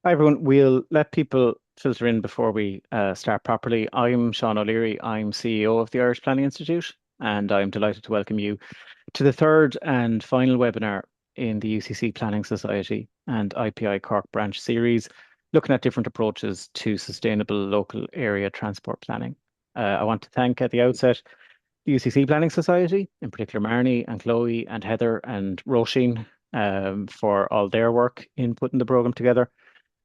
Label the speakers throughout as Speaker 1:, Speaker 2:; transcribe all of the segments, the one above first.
Speaker 1: Hi everyone, we'll let people filter in before we start properly. I'm Sean O'Leary, I'm CEO of the Irish Planning Institute, and I'm delighted to welcome you to the third and final webinar in the UCC Planning Society and IPI Cork branch series, looking at different approaches to sustainable local area transport planning. I want to thank at the outset the UCC Planning Society, in particular Marnie and Chloe and Heather and Roisin for all their work in putting the programme together.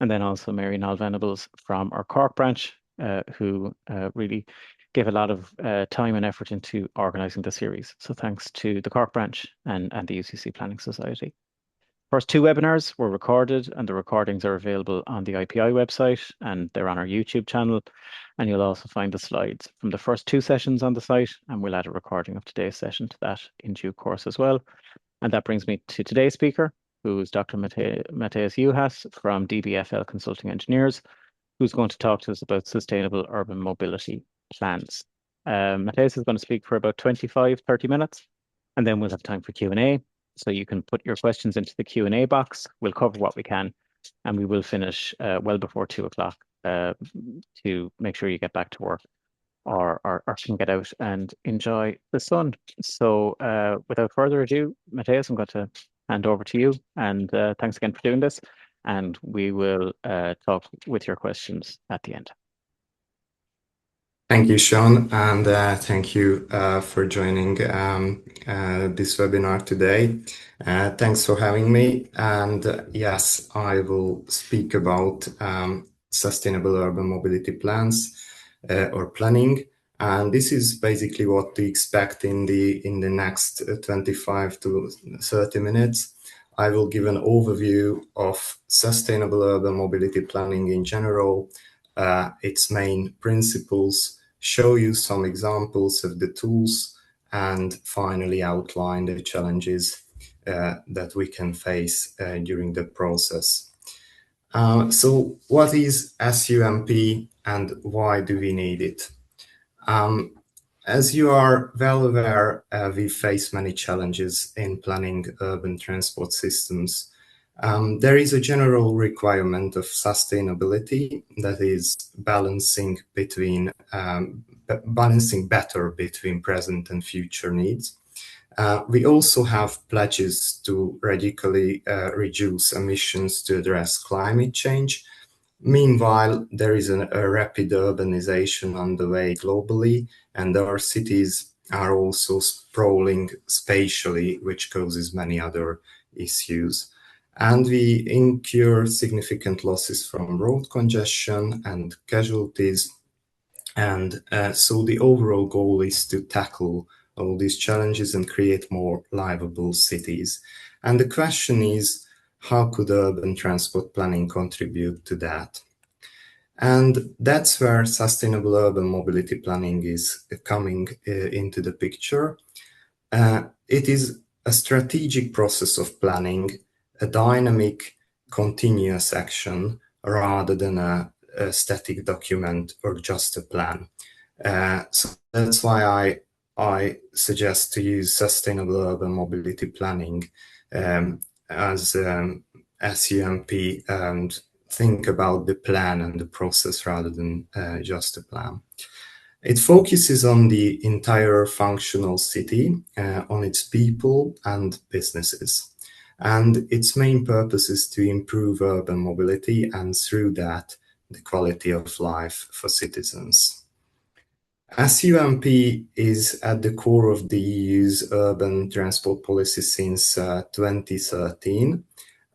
Speaker 1: And then also Mary Nall Venables from our Cork branch, who really gave a lot of time and effort into organising the series. So thanks to the Cork branch and the UCC Planning Society. First two webinars were recorded and the recordings are available on the IPI website and they're on our YouTube channel. And you'll also find the slides from the first two sessions on the site, and we'll add a recording of today's session to that in due course as well. And that brings me to today's speaker, who is Dr. Matthias Juhas from DBFL Consulting Engineers, who's going to talk to us about sustainable urban mobility plans. Matthias is going to speak for about 25, 30 minutes, and then we'll have time for Q&A. So you can put your questions into the Q&A box. We'll cover what we can, and we will finish well before 2 o'clock to make sure you get back to work or can get out and enjoy the sun. So without further ado, Matthias, I'm going to hand over to you. And thanks again for doing this. And we will talk with your questions at the end.
Speaker 2: Thank you, Sean, and thank you for joining this webinar today. Thanks for having me. And yes, I will speak about sustainable urban mobility plans or planning. And this is basically what we expect in the next 25 to 30 minutes. I will give an overview of sustainable urban mobility planning in general, its main principles, show you some examples of the tools, and finally outline the challenges that we can face during the process. So what is SUMP and why do we need it? As you are well aware, we face many challenges in planning urban transport systems. There is a general requirement of sustainability, that is balancing better between present and future needs. We also have pledges to radically reduce emissions to address climate change. Meanwhile, there is a rapid urbanization on the way globally, and our cities are also sprawling spatially, which causes many other issues. And we incur significant losses from road congestion and casualties. And so the overall goal is to tackle all these challenges and create more livable cities. And the question is, how could urban transport planning contribute to that? And that's where sustainable urban mobility planning is coming into the picture. It is a strategic process of planning, a dynamic, continuous action, rather than a static document or just a plan. So that's why I suggest to use sustainable urban mobility planning as SUMP and think about the plan and the process rather than just a plan. It focuses on the entire functional city, on its people and businesses. And its main purpose is to improve urban mobility and through that, the quality of life for citizens. SUMP is at the core of the EU's urban transport policy since 2013.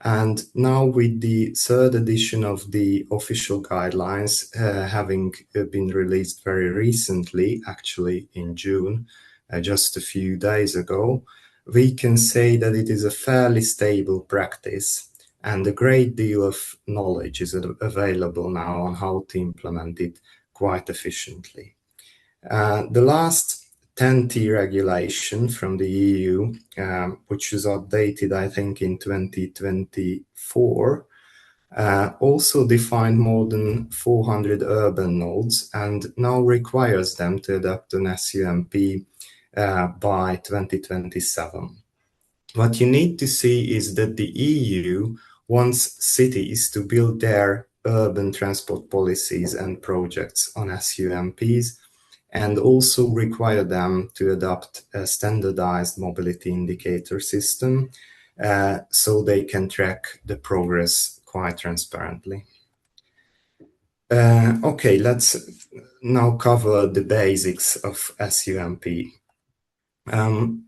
Speaker 2: And now with the third edition of the official guidelines having been released very recently, actually in June, just a few days ago, we can say that it is a fairly stable practice and a great deal of knowledge is available now on how to implement it quite efficiently. The last TEN-T regulation from the EU, which was updated, I think, in 2024, also defined more than 400 urban nodes and now requires them to adopt an SUMP by 2027. What you need to see is that the EU wants cities to build their urban transport policies and projects on SUMPs, and also require them to adopt a standardized mobility indicator system so they can track the progress quite transparently. Okay, let's now cover the basics of SUMP.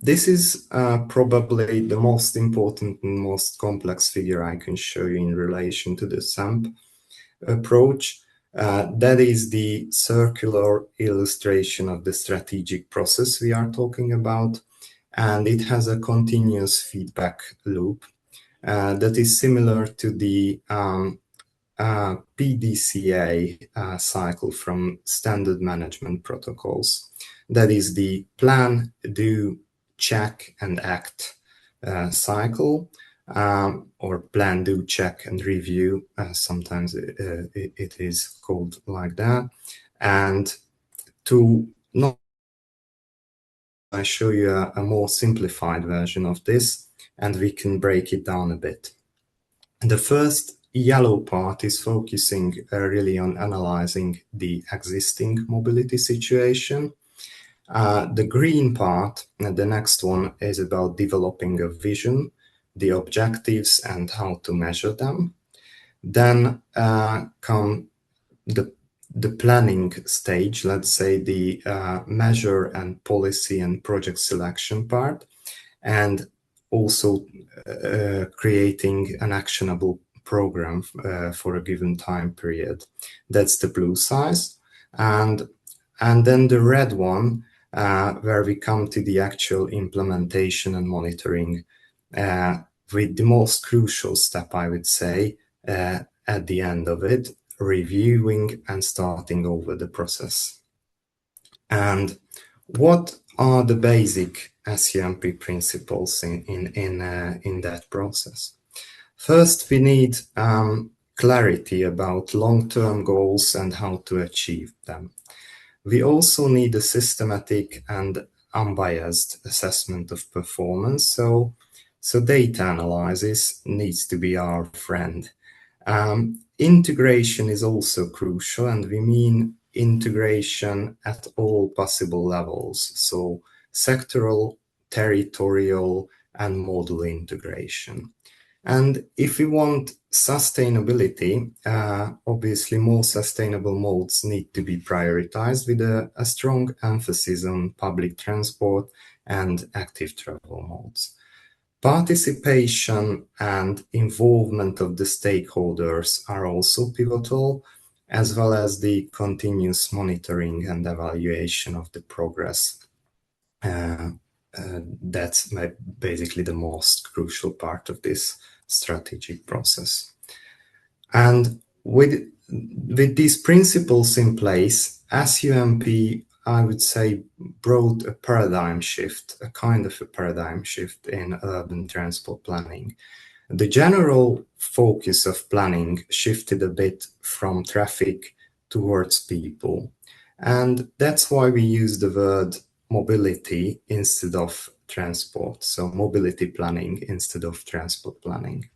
Speaker 2: This is probably the most important and most complex figure I can show you in relation to the SUMP approach. That is the circular illustration of the strategic process we are talking about, and it has a continuous feedback loop that is similar to the PDCA cycle from standard management protocols. That is the plan, do, check, and act cycle, or plan, do, check, and review. Sometimes it is called like that. And to not, I show you a more simplified version of this, and we can break it down a bit. The first yellow part is focusing really on analyzing the existing mobility situation. The green part, the next one, is about developing a vision, the objectives, and how to measure them. Then come the planning stage, let's say the measure and policy and project selection part, and also creating an actionable program for a given time period. That's the blue size. And then the red one, where we come to the actual implementation and monitoring, with the most crucial step, I would say, at the end of it, reviewing and starting over the process. And what are the basic SUMP principles in that process? First, we need clarity about long-term goals and how to achieve them. We also need a systematic and unbiased assessment of performance. So data analysis needs to be our friend. Integration is also crucial, and we mean integration at all possible levels. So sectoral, territorial, and modal integration. And if we want sustainability, obviously more sustainable modes need to be prioritized with a strong emphasis on public transport and active travel modes. Participation and involvement of the stakeholders are also pivotal, as well as the continuous monitoring and evaluation of the progress. That's basically the most crucial part of this strategic process. And with these principles in place, SUMP, I would say, brought a paradigm shift, a kind of a paradigm shift in urban transport planning. The general focus of planning shifted a bit from traffic towards people. And that's why we use the word mobility instead of transport. So mobility planning instead of transport planning.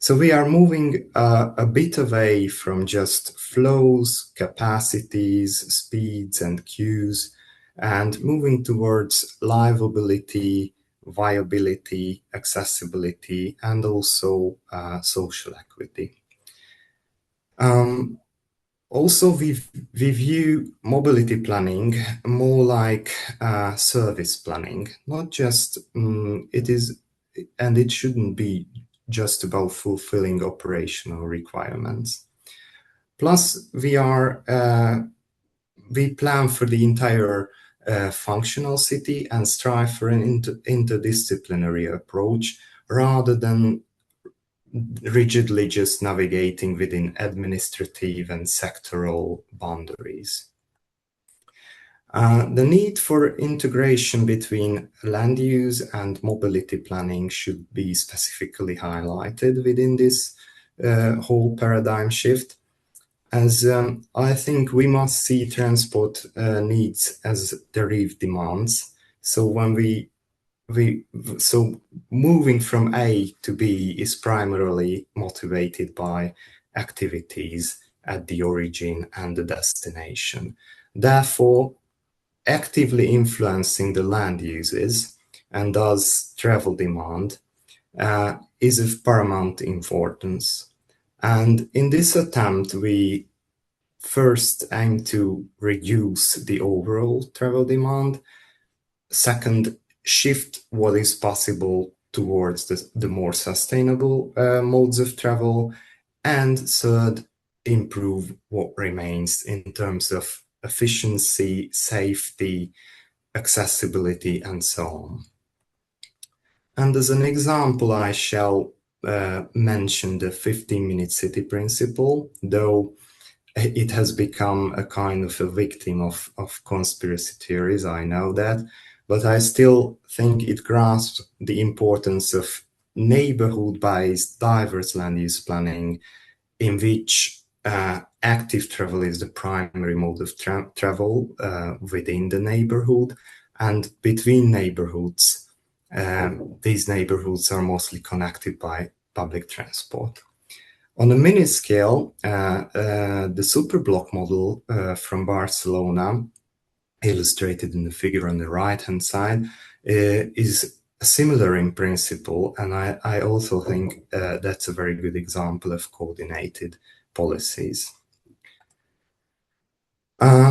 Speaker 2: So we are moving a bit away from just flows, capacities, speeds, and queues, and moving towards livability, viability, accessibility, and also social equity. Also, we view mobility planning more like service planning, not just, it shouldn't be just about fulfilling operational requirements. Plus, we plan for the entire functional city and strive for an interdisciplinary approach rather than rigidly just navigating within administrative and sectoral boundaries. The need for integration between land use and mobility planning should be specifically highlighted within this whole paradigm shift, as I think we must see transport needs as derived demands. So when we so moving from A to B is primarily motivated by activities at the origin and the destination. Therefore, actively influencing the land uses and thus travel demand is of paramount importance. And in this attempt, we first aim to reduce the overall travel demand. Second, shift what is possible towards the more sustainable modes of travel. And third, improve what remains in terms of efficiency, safety, accessibility, and so on. And as an example, I shall mention the 15-minute city principle, though it has become a kind of a victim of conspiracy theories, I know that, but I still think it grasps the importance of neighborhood-based diverse land use planning in which active travel is the primary mode of travel within the neighborhood and between neighborhoods. These neighborhoods are mostly connected by public transport. On a mini scale, the superblock model from Barcelona, illustrated in the figure on the right-hand side, is similar in principle, and I also think that's a very good example of coordinated policies.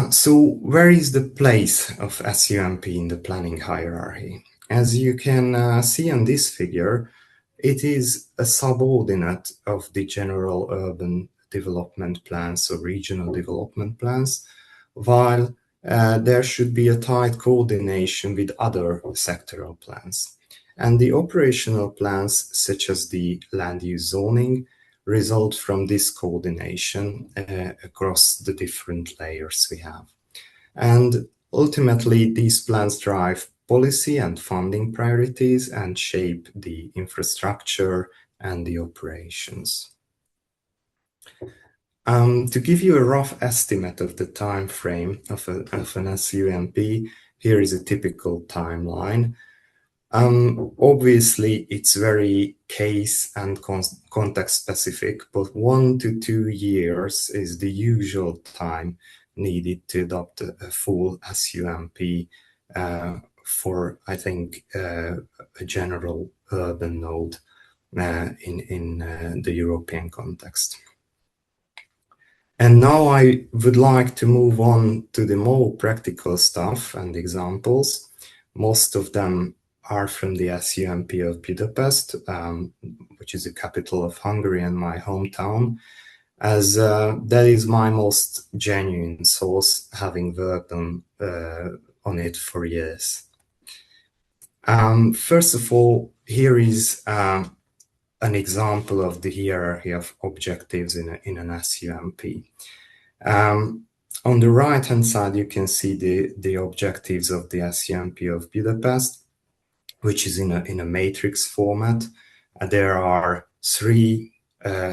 Speaker 2: So where is the place of SUMP in the planning hierarchy? As you can see on this figure, it is a subordinate of the general urban development plans or regional development plans, while there should be a tight coordination with other sectoral plans. And the operational plans, such as the land use zoning, result from this coordination across the different layers we have. And ultimately, these plans drive policy and funding priorities and shape the infrastructure and the operations. To give you a rough estimate of the time frame of an SUMP, here is a typical timeline. Obviously, it's very case and context specific, but 1 to 2 years is the usual time needed to adopt a full SUMP for, I think, a general urban node in the European context. And now I would like to move on to the more practical stuff and examples. Most of them are from the SUMP of Budapest, which is the capital of Hungary and my hometown, as that is my most genuine source, having worked on it for years. First of all, here is an example of the hierarchy of objectives in an SUMP. On the right-hand side, you can see the objectives of the SUMP of Budapest, which is in a matrix format. There are 3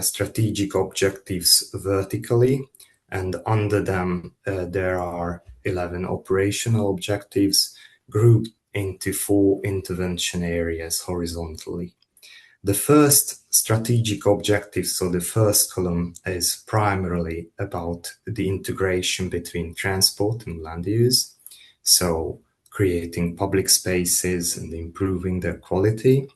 Speaker 2: strategic objectives vertically, and under them there are 11 operational objectives grouped into 4 intervention areas horizontally. The first strategic objective, so the first column, is primarily about the integration between transport and land use, so creating public spaces and improving their quality.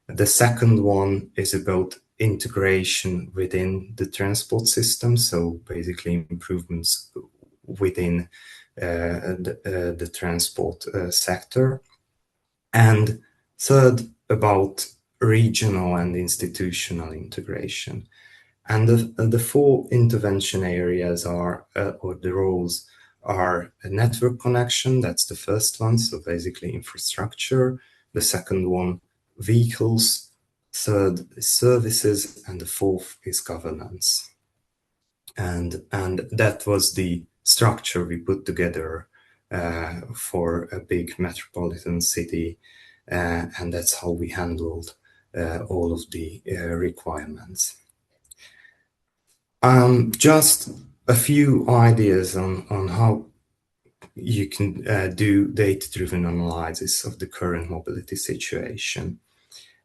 Speaker 2: The second one is about integration within the transport system, so basically improvements within the transport sector. And third, about regional and institutional integration. And the 4 intervention areas are, or the roles are a network connection, that's the first one, so basically infrastructure. The second one, vehicles. Third is services, and the fourth is governance. And that was the structure we put together for a big metropolitan city, and that's how we handled all of the requirements. Just a few ideas on how you can do data-driven analysis of the current mobility situation.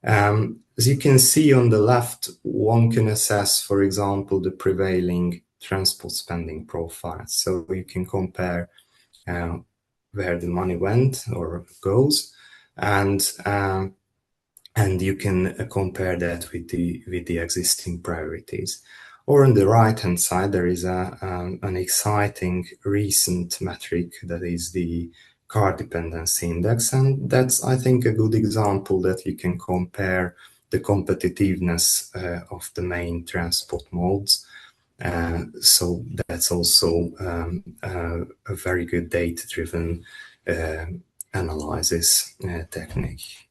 Speaker 2: As you can see on the left, one can assess, for example, the prevailing transport spending profile. So you can compare where the money went or goes, and you can compare that with the existing priorities. Or on the right-hand side, there is an exciting recent metric that is the car dependency index, and that's, I think, a good example that you can compare the competitiveness of the main transport modes. So that's also a very good data-driven analysis technique.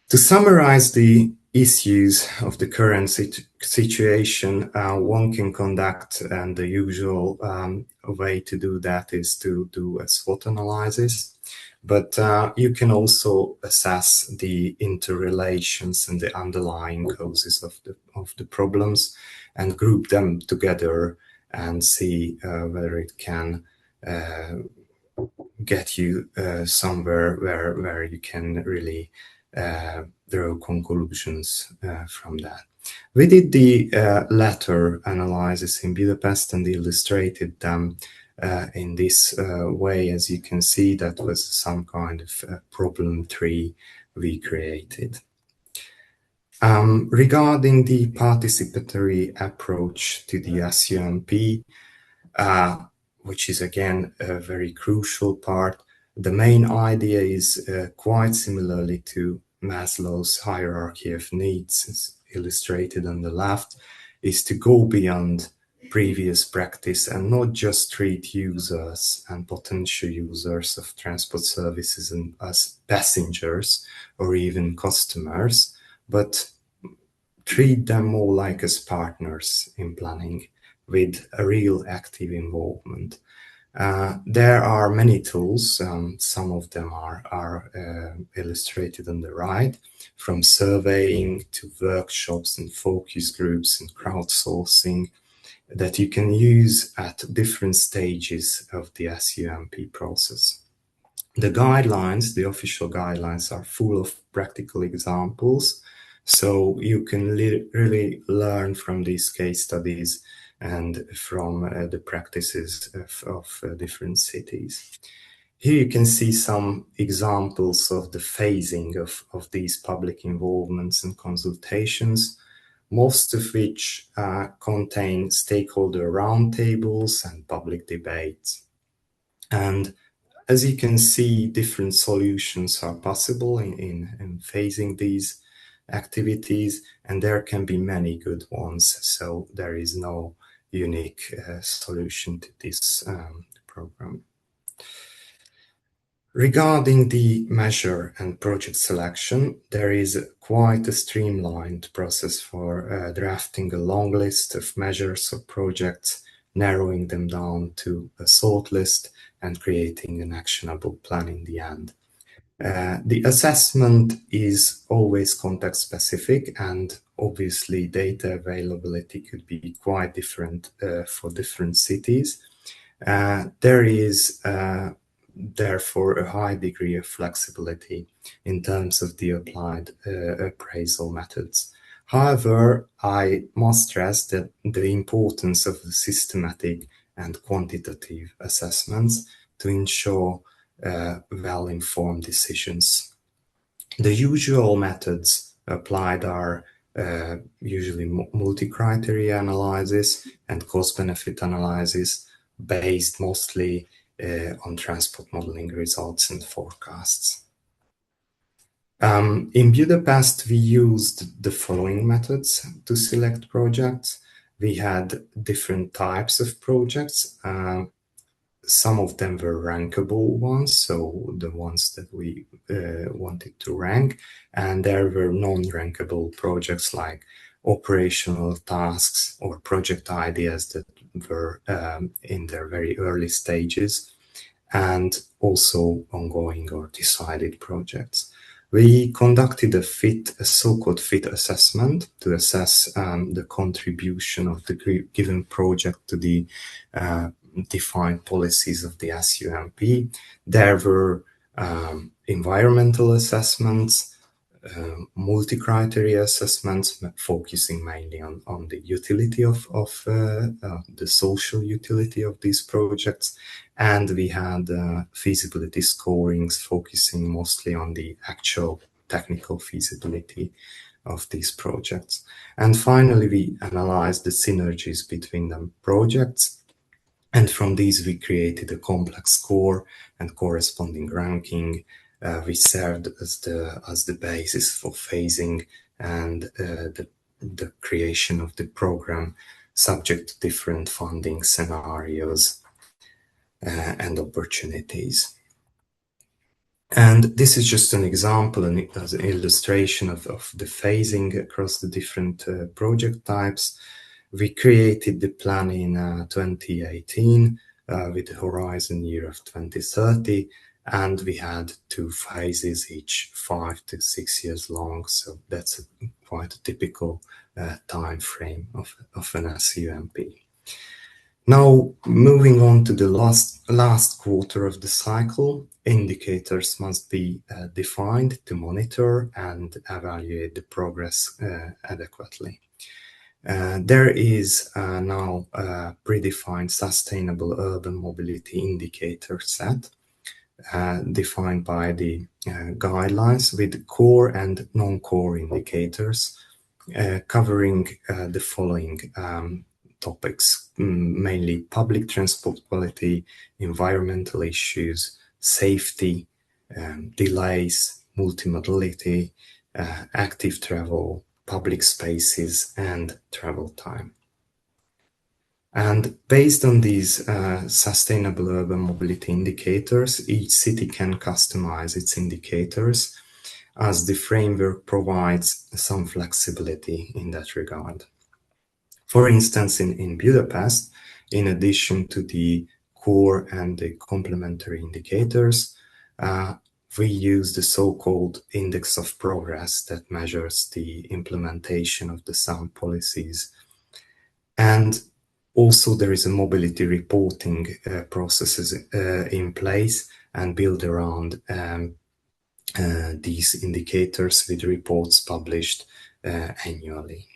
Speaker 2: To summarize the issues of the current situation, one can conduct, and the usual way to do that is to do a SWOT analysis. But you can also assess the interrelations and the underlying causes of the problems and group them together and see whether it can get you somewhere where you can really draw conclusions from that. We did the latter analysis in Budapest and illustrated them in this way. As you can see, that was some kind of problem tree we created. Regarding the participatory approach to the SUMP, which is again a very crucial part, the main idea is quite similarly to Maslow's hierarchy of needs, as illustrated on the left, is to go beyond previous practice and not just treat users and potential users of transport services as passengers or even customers, but treat them more like as partners in planning with a real active involvement. There are many tools. Some of them are illustrated on the right, from surveying to workshops and focus groups and crowdsourcing that you can use at different stages of the SUMP process. The guidelines, the official guidelines, are full of practical examples, so you can really learn from these case studies and from the practices of different cities. Here you can see some examples of the phasing of these public involvements and consultations, most of which contain stakeholder roundtables and public debates. And as you can see, different solutions are possible in phasing these activities, and there can be many good ones. So there is no unique solution to this program. Regarding the measure and project selection, there is quite a streamlined process for drafting a long list of measures or projects, narrowing them down to a sort list, and creating an actionable plan in the end. The assessment is always context specific, and obviously data availability could be quite different for different cities. There is therefore a high degree of flexibility in terms of the applied appraisal methods. However, I must stress that the importance of the systematic and quantitative assessments to ensure well-informed decisions. The usual methods applied are usually multi-criteria analysis and cost-benefit analysis based mostly on transport modeling results and forecasts. In Budapest, we used the following methods to select projects. We had different types of projects. Some of them were rankable ones, so the ones that we wanted to rank, and there were non-rankable projects like operational tasks or project ideas that were in their very early stages, and also ongoing or decided projects. We conducted a so-called fit assessment to assess the contribution of the given project to the defined policies of the SUMP. There were environmental assessments, multi-criteria assessments focusing mainly on the utility of the social utility of these projects, and we had feasibility scorings focusing mostly on the actual technical feasibility of these projects. And finally, we analyzed the synergies between the projects, and from these we created a complex score and corresponding ranking, which served as the basis for phasing and the creation of the program, subject to different funding scenarios and opportunities. And this is just an example and as an illustration of the phasing across the different project types. We created the plan in 2018 with the horizon year of 2030, and we had 2 phases, each 5 to 6 years long. So that's quite a typical time frame of an SUMP. Now, moving on to the last quarter of the cycle, indicators must be defined to monitor and evaluate the progress adequately. There is now a predefined sustainable urban mobility indicator set defined by the guidelines with core and non-core indicators covering the following topics, mainly public transport quality, environmental issues, safety, delays, multimodality, active travel, public spaces, and travel time. And based on these sustainable urban mobility indicators, each city can customize its indicators as the framework provides some flexibility in that regard. For instance, in Budapest, in addition to the core and the complementary indicators, we use the so-called index of progress that measures the implementation of the SUMP policies. And also there is a mobility reporting processes in place and built around these indicators with reports published annually.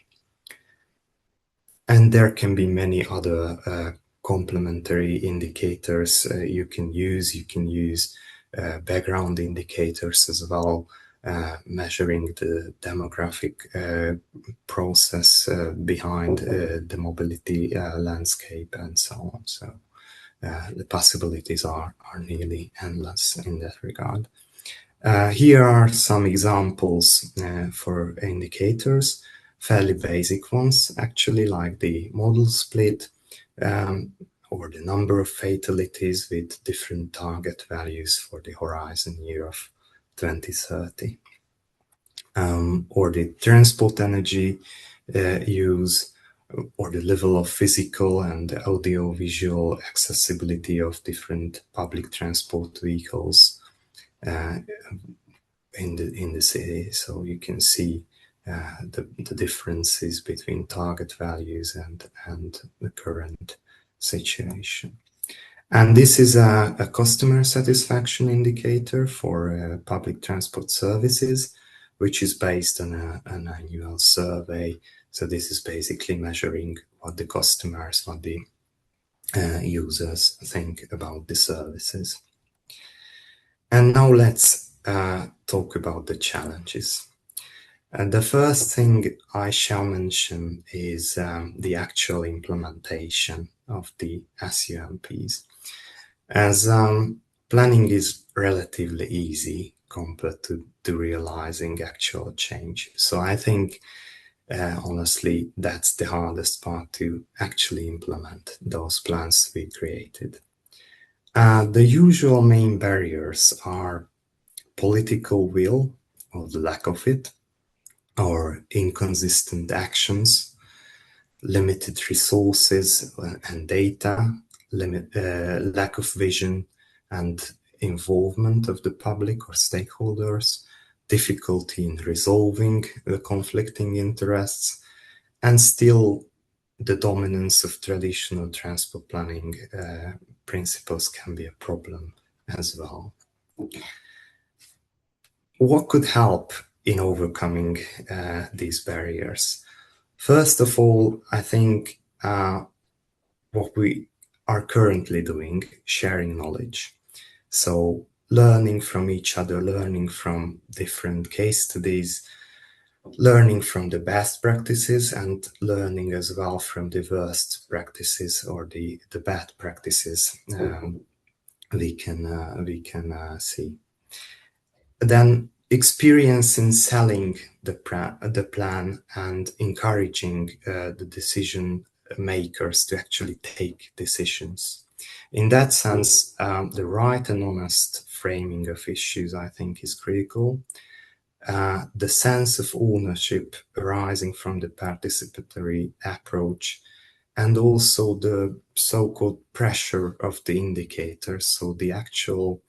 Speaker 2: And there can be many other complementary indicators you can use. You can use background indicators as well, measuring the demographic process behind the mobility landscape and so on. So the possibilities are nearly endless in that regard. Here are some examples for indicators, fairly basic ones, actually, like the model split or the number of fatalities with different target values for the horizon year of 2030, or the transport energy use, or the level of physical and audio-visual accessibility of different public transport vehicles in the city. So you can see the differences between target values and the current situation. And this is a customer satisfaction indicator for public transport services, which is based on an annual survey. So this is basically measuring what the customers, what the users think about the services. And now let's talk about the challenges. And the first thing I shall mention is the actual implementation of the SUMPs. As planning is relatively easy compared to realizing actual change. So I think, honestly, that's the hardest part, to actually implement those plans we created. The usual main barriers are political will, or the lack of it, or inconsistent actions, limited resources and data, lack of vision and involvement of the public or stakeholders, difficulty in resolving the conflicting interests, and still the dominance of traditional transport planning principles can be a problem as well. What could help in overcoming these barriers? First of all, I think what we are currently doing, sharing knowledge. So learning from each other, learning from different case studies, learning from the best practices and learning as well from the worst practices or the bad practices we can see. Then experience in selling the plan and encouraging the decision makers to actually take decisions. In that sense, the right and honest framing of issues, I think, is critical. The sense of ownership arising from the participatory approach, and also the so-called pressure of the indicators, so the actual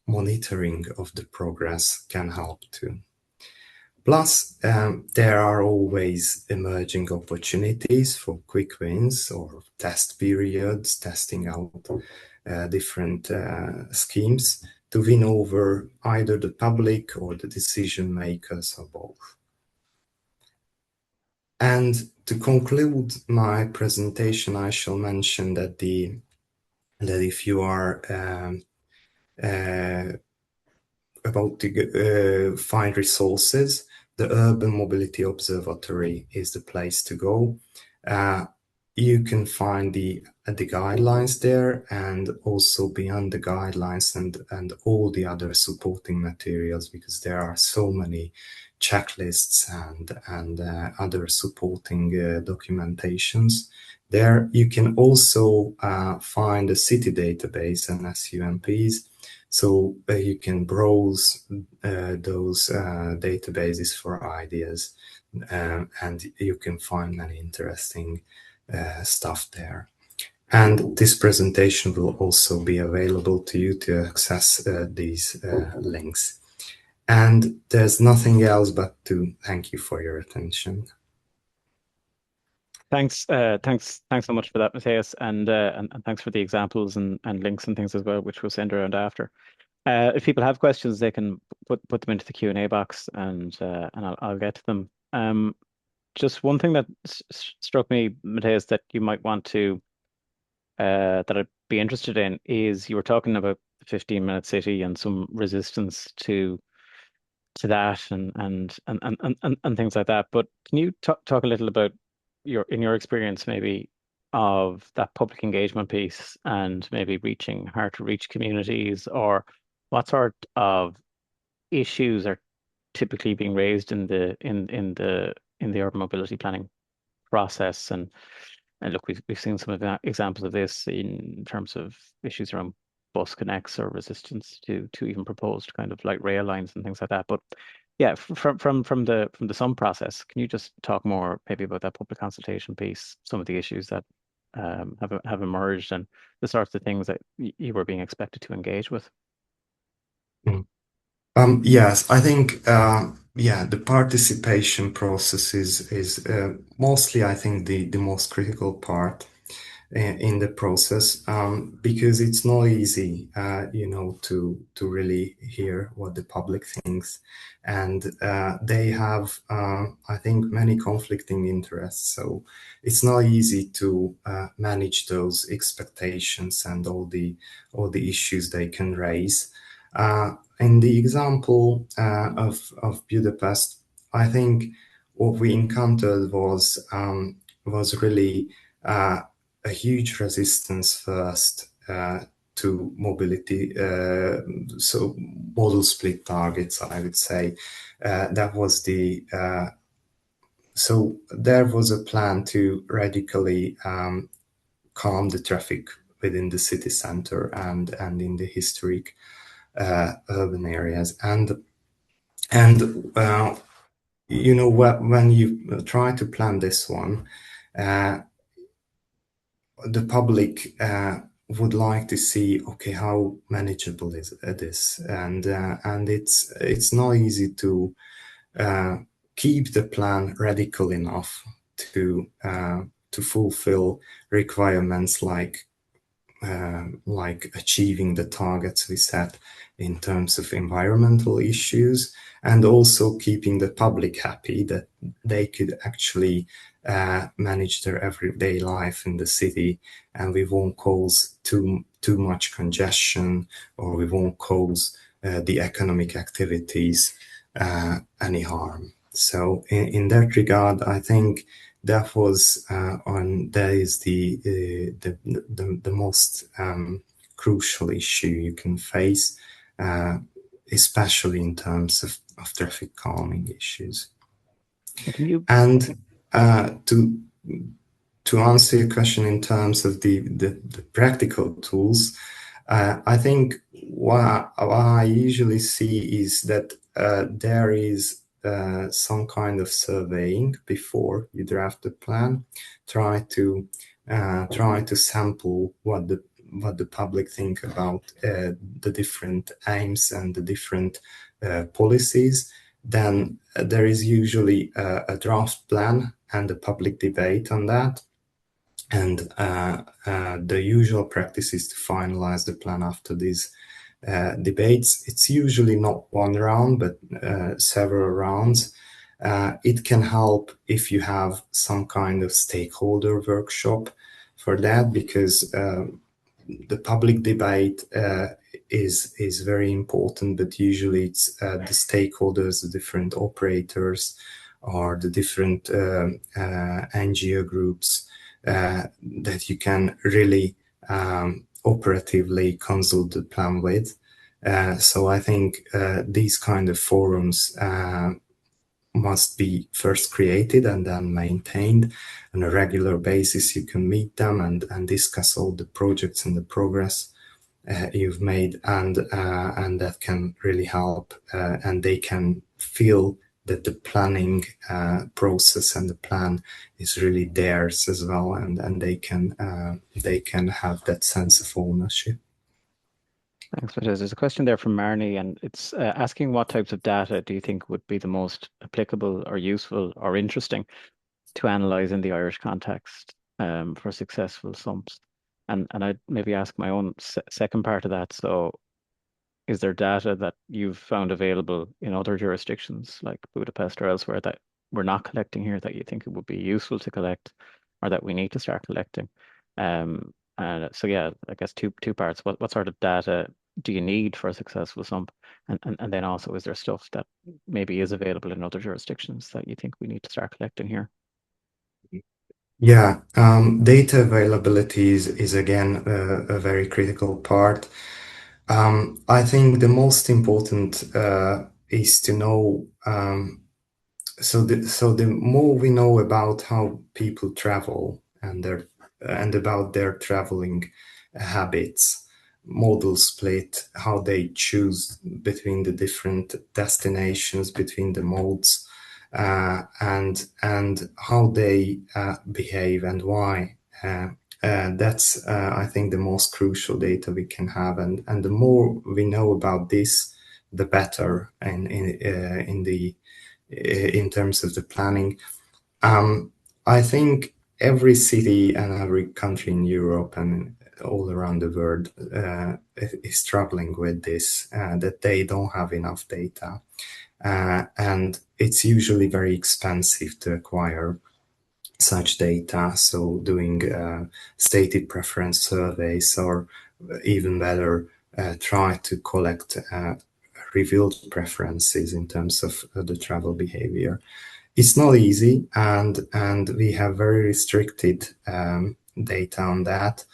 Speaker 2: monitoring of the progress can help too. Plus, there are always emerging opportunities for quick wins or test periods, testing out different schemes to win over either the public or the decision makers or both. And to conclude my presentation, I shall mention that if you are about to find resources, the Urban Mobility Observatory is the place to go. You can find the guidelines there, and also beyond the guidelines and all the other supporting materials, because there are so many checklists and other supporting documentations. There you can also find a city database and SUMPs. So you can browse those databases for ideas, and you can find many interesting stuff there. And this presentation will also be available to you to access these links. And there's nothing else but to thank you for your attention.
Speaker 1: Thanks so much for that, Matthias, and thanks for the examples and links and things as well, which we'll send around after. If people have questions, they can put them into the Q&A box, and I'll get to them. Just one thing that struck me, Matthias, that you might want to that I'd be interested in is you were talking about the 15-minute city and some resistance to that and things like that. But can you talk a little about your experience maybe of that public engagement piece and maybe reaching hard to reach communities, or what sort of issues are typically being raised in the urban mobility planning process? And look, we've seen some of the examples of this in terms of issues around bus connects or resistance to even proposed kind of light rail lines and things like that. But yeah, from the SUM process, can you just talk more maybe about that public consultation piece, some of the issues that have emerged, and the sorts of things that you were being expected to engage with?
Speaker 2: Yes, I think the participation process is mostly, I think, the most critical part in the process, because it's not easy, to really hear what the public thinks, and they have, I think, many conflicting interests. So it's not easy to manage those expectations and all the issues they can raise. In the example of Budapest, I think what we encountered was really a huge resistance first to mobility, so model split targets, I would say. That was so there was a plan to radically calm the traffic within the city center and in the historic urban areas. And when you try to plan this one, the public would like to see, okay, how manageable is this, and it's not easy to keep the plan radical enough to fulfill requirements like achieving the targets we set in terms of environmental issues, and also keeping the public happy that they could actually manage their everyday life in the city, and we won't cause too much congestion, or we won't cause the economic activities any harm. So in that regard, I think that was that is the most crucial issue you can face, especially in terms of traffic calming issues.
Speaker 1: Can you?
Speaker 2: And to answer your question in terms of the practical tools, I think what I usually see is that there is some kind of surveying before you draft the plan. Try to sample what the public think about the different aims and the different policies. Then there is usually a draft plan and a public debate on that. And the usual practice is to finalize the plan after these debates. It's usually not one round, but several rounds. It can help if you have some kind of stakeholder workshop for that, because the public debate is very important, but usually it's the stakeholders, the different operators, or the different NGO groups that you can really operatively consult the plan with. So I think these kind of forums must be first created and then maintained on a regular basis. You can meet them and discuss all the projects and the progress you've made, and that can really help, and they can feel that the planning process and the plan is really theirs as well, and they can have that sense of ownership.
Speaker 1: Thanks for this. There's a question there from Marnie, and it's asking what types of data do you think would be the most applicable or useful or interesting to analyze in the Irish context for successful SUMPs? And I'd maybe ask my own second part of that. So is there data that you've found available in other jurisdictions like Budapest or elsewhere that we're not collecting here that you think it would be useful to collect, or that we need to start collecting? And so yeah, I guess two parts. What sort of data do you need for a successful SUMP? And then also, is there stuff that maybe is available in other jurisdictions that you think we need to start collecting here?
Speaker 2: Yeah, data availability is again a very critical part. I think the most important is to know. So the more we know about how people travel and about their traveling habits, modal split, how they choose between the different destinations, between the modes, and how they behave and why. That's I think the most crucial data we can have, and the more we know about this, the better. And in terms of the planning, I think every city and every country in Europe and all around the world is struggling with this, that they don't have enough data. And it's usually very expensive to acquire such data. So doing stated preference surveys, or even better, try to collect revealed preferences in terms of the travel behavior. It's not easy, and we have very restricted data on that.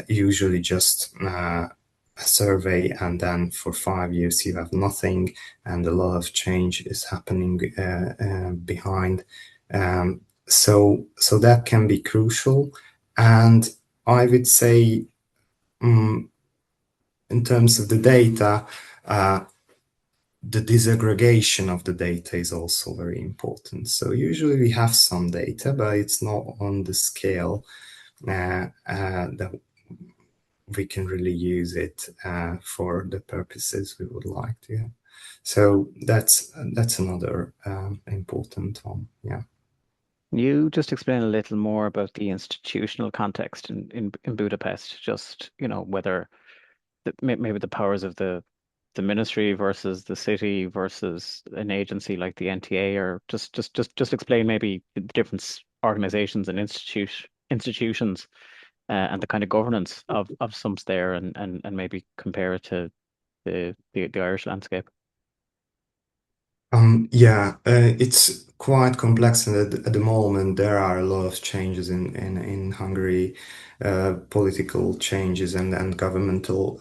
Speaker 2: Usually just a survey, and then for 5 years you have nothing, and a lot of change is happening behind. So that can be crucial. And I would say, in terms of the data, the disaggregation of the data is also very important. So usually we have some data, but it's not on the scale that we can really use it for the purposes we would like to have. So that's another important one. Yeah.
Speaker 1: Can you just explain a little more about the institutional context in Budapest? Just, whether maybe the powers of the ministry versus the city versus an agency like the NTA, or just explain maybe the different organizations and institutions and the kind of governance of SUMPs there, and maybe compare it to the Irish landscape.
Speaker 2: Yeah, it's quite complex, and at the moment there are a lot of changes in Hungary, political changes and governmental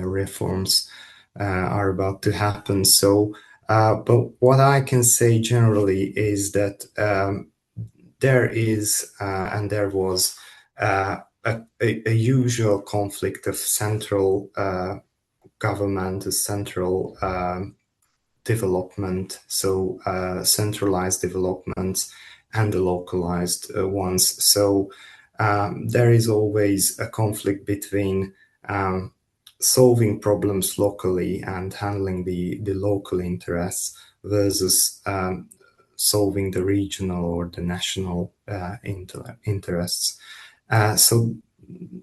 Speaker 2: reforms are about to happen. So, but what I can say generally is that there is and there was a usual conflict of central government, a central development, so centralized developments and the localized ones. So there is always a conflict between um, solving problems locally and handling the local interests versus solving the regional or the national interests. So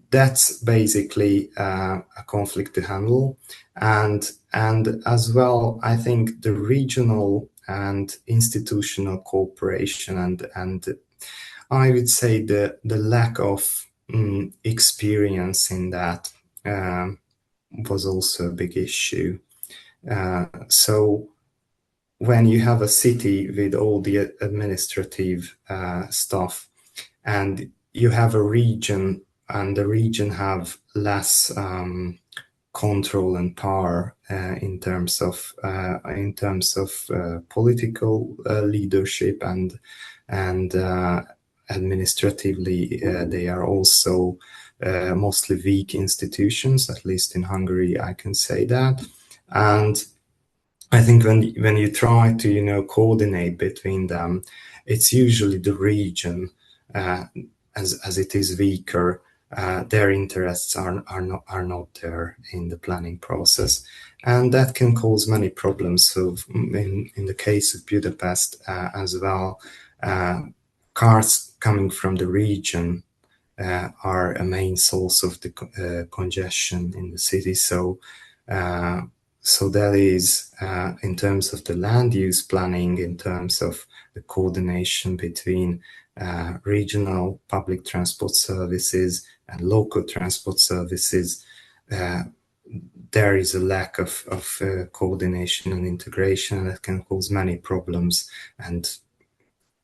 Speaker 2: that's basically a conflict to handle, and as well, I think the regional and institutional cooperation and I would say the lack of experience in that um, was also a big issue. So when you have a city with all the administrative stuff and you have a region and the region have less control and power in terms of political leadership and administratively they are also mostly weak institutions. At least in Hungary, I can say that. And I think when you try to coordinate between them, it's usually the region uh, as it is weaker. Their interests are not there in the planning process, and that can cause many problems. So in the case of Budapest as well, uh, cars coming from the region are a main source of the congestion in the city. Uh, so that is in terms of the land use planning, in terms of the coordination between regional public transport services and local transport services. Uh, there is a lack of coordination and integration that can cause many problems, and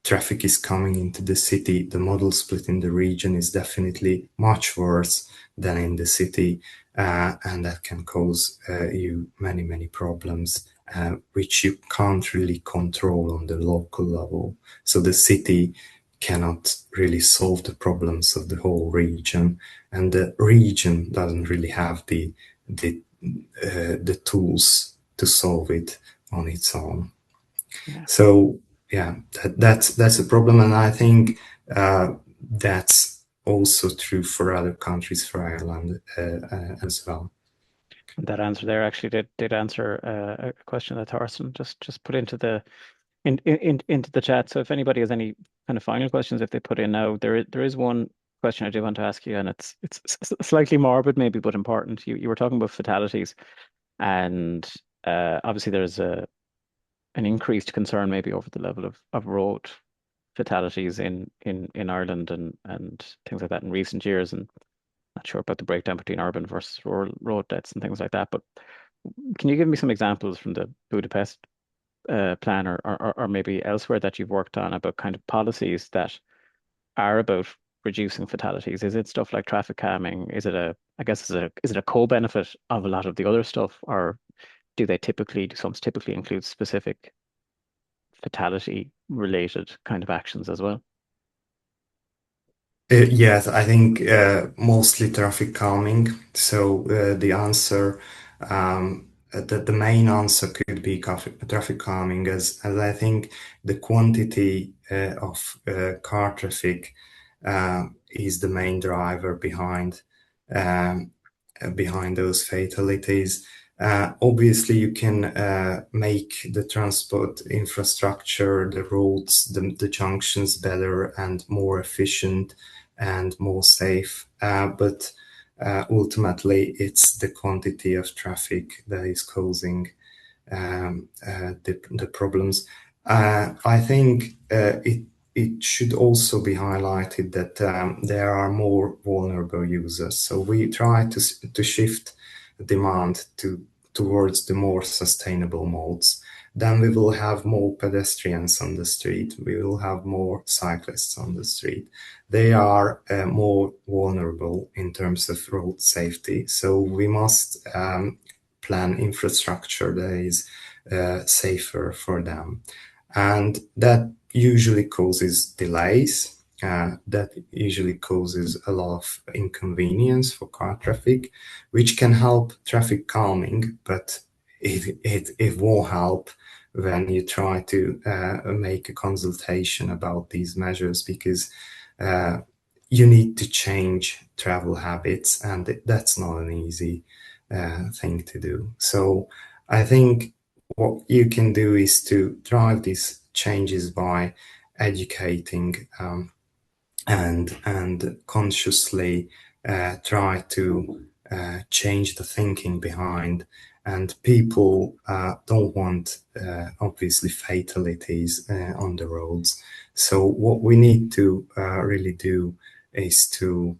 Speaker 2: traffic is coming into the city. The model split in the region is definitely much worse than in the city, and that can cause you many problems, which you can't really control on the local level. So the city cannot really solve the problems of the whole region, and the region doesn't really have the tools to solve it on its own.
Speaker 1: Yeah.
Speaker 2: So yeah, that's a problem, and I think that's also true for other countries, for Ireland as well.
Speaker 1: That answer there actually did answer a question that Thorsten just put into the chat. So if anybody has any kind of final questions, if they put in now, there is one question I do want to ask you, and it's slightly morbid maybe, but important. You were talking about fatalities, and obviously there's an increased concern maybe over the level of road fatalities in Ireland and things like that in recent years, and not sure about the breakdown between urban versus rural road deaths and things like that. But can you give me some examples from the Budapest plan, or maybe elsewhere that you've worked on, about kind of policies that are about reducing fatalities? Is it stuff like traffic calming? Is it I guess, is it a co-benefit of a lot of the other stuff, or do some typically include specific fatality related kind of actions as well?
Speaker 2: Yes, I think mostly traffic calming. So the answer, the main answer could be traffic calming, as I think the quantity of car traffic is the main driver behind um, behind those fatalities. Obviously, you can make the transport infrastructure, the roads, the junctions better and more efficient and more safe. But ultimately, it's the quantity of traffic that is causing the problems. I think it should also be highlighted that there are more vulnerable users. So we try to shift demand towards the more sustainable modes. Then we will have more pedestrians on the street. We will have more cyclists on the street. They are more vulnerable in terms of road safety. So we must plan infrastructure that is safer for them. And that usually causes delays. That usually causes a lot of inconvenience for car traffic, which can help traffic calming, but it won't help when you try to make a consultation about these measures, because uh, you need to change travel habits, and that's not an easy thing to do. So I think what you can do is to drive these changes by educating and consciously try to change the thinking behind. And people don't want obviously fatalities on the roads. So what we need to really do is to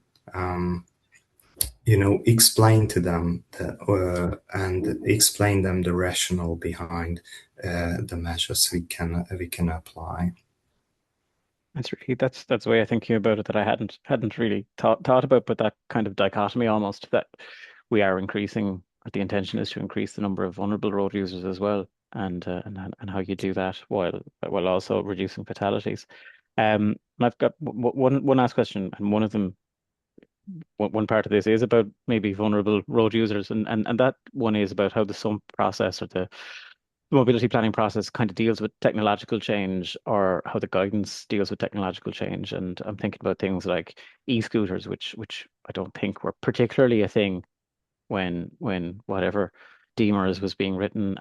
Speaker 2: explain to them and explain them the rationale behind the measures we can apply.
Speaker 1: That's the way I think about it that I hadn't really thought about, but that kind of dichotomy almost that we are increasing, or the intention is to increase the number of vulnerable road users as well, and how you do that while also reducing fatalities. And I've got one last question, and one of them, one part of this is about maybe vulnerable road users, and that one is about how the SUMP process, or the mobility planning process, kind of deals with technological change, or how the guidance deals with technological change. And I'm thinking about things like e-scooters, which I don't think were particularly a thing when whatever Deemers was being written.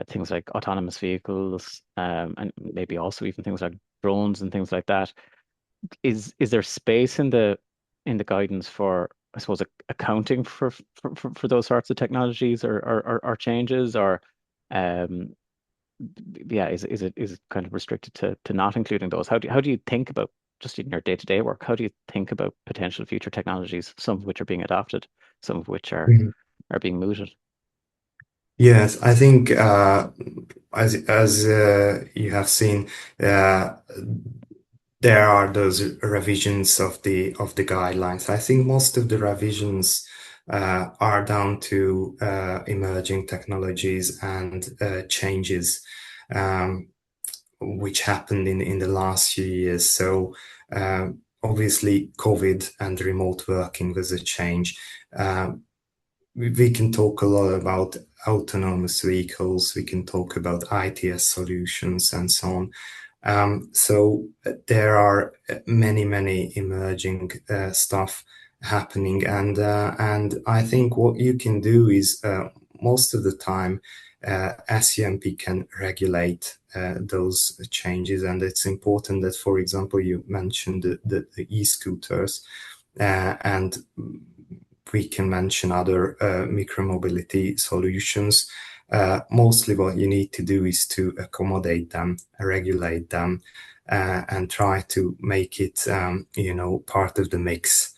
Speaker 1: Things like autonomous vehicles, and maybe also even things like drones and things like that. Is there space in the guidance for, I suppose, accounting for those sorts of technologies, or changes, or um yeah, is it kind of restricted to not including those? How do you think about, just in your day-to-day work, how do you think about potential future technologies, some of which are being adopted, some of which are being mooted?
Speaker 2: Yes, I think as you have seen, there are those revisions of the guidelines. I think most of the revisions are down to emerging technologies and changes which happened in the last few years. So obviously, COVID and remote working was a change. We can talk a lot about autonomous vehicles. We can talk about ITS solutions and so on. So there are many emerging stuff happening, and I think what you can do is most of the time SUMP can regulate those changes, and it's important that, for example, you mentioned the e-scooters, and we can mention other micromobility solutions. Mostly what you need to do is to accommodate them, regulate them, and try to make it, part of the mix,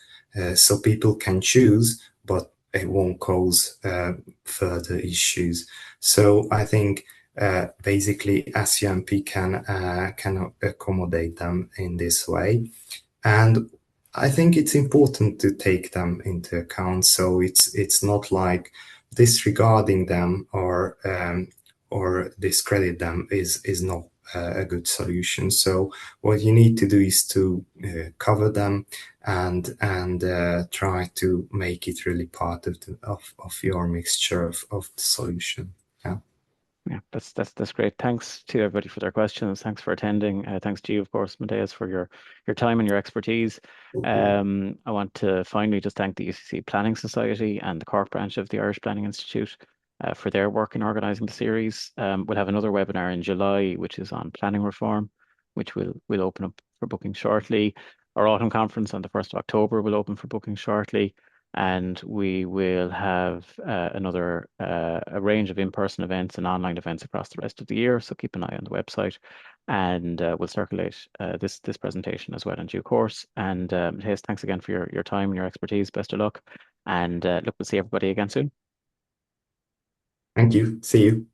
Speaker 2: so people can choose, but it won't cause further issues. So I think basically SUMP can accommodate them in this way. And I think it's important to take them into account. So it's not like disregarding them or discredit them is not a good solution. So what you need to do is to cover them and try to make it really part of your mixture of the solution. Yeah.
Speaker 1: Yeah, that's great. Thanks to everybody for their questions. Thanks for attending. Thanks to you, of course, Matthias, for your time and your expertise. I want to finally just thank the UCC Planning Society and the Cork branch of the Irish Planning Institute for their work in organising the series. We'll have another webinar in July, which is on planning reform, which will open up for booking shortly. Our autumn conference on the 1st of October will open for booking shortly. And we will have a range of in-person events and online events across the rest of the year. So keep an eye on the website, and we'll circulate this presentation as well in due course. And Matthias, thanks again for your time and your expertise. Best of luck, and look, we'll see everybody again soon.
Speaker 2: Thank you. See you.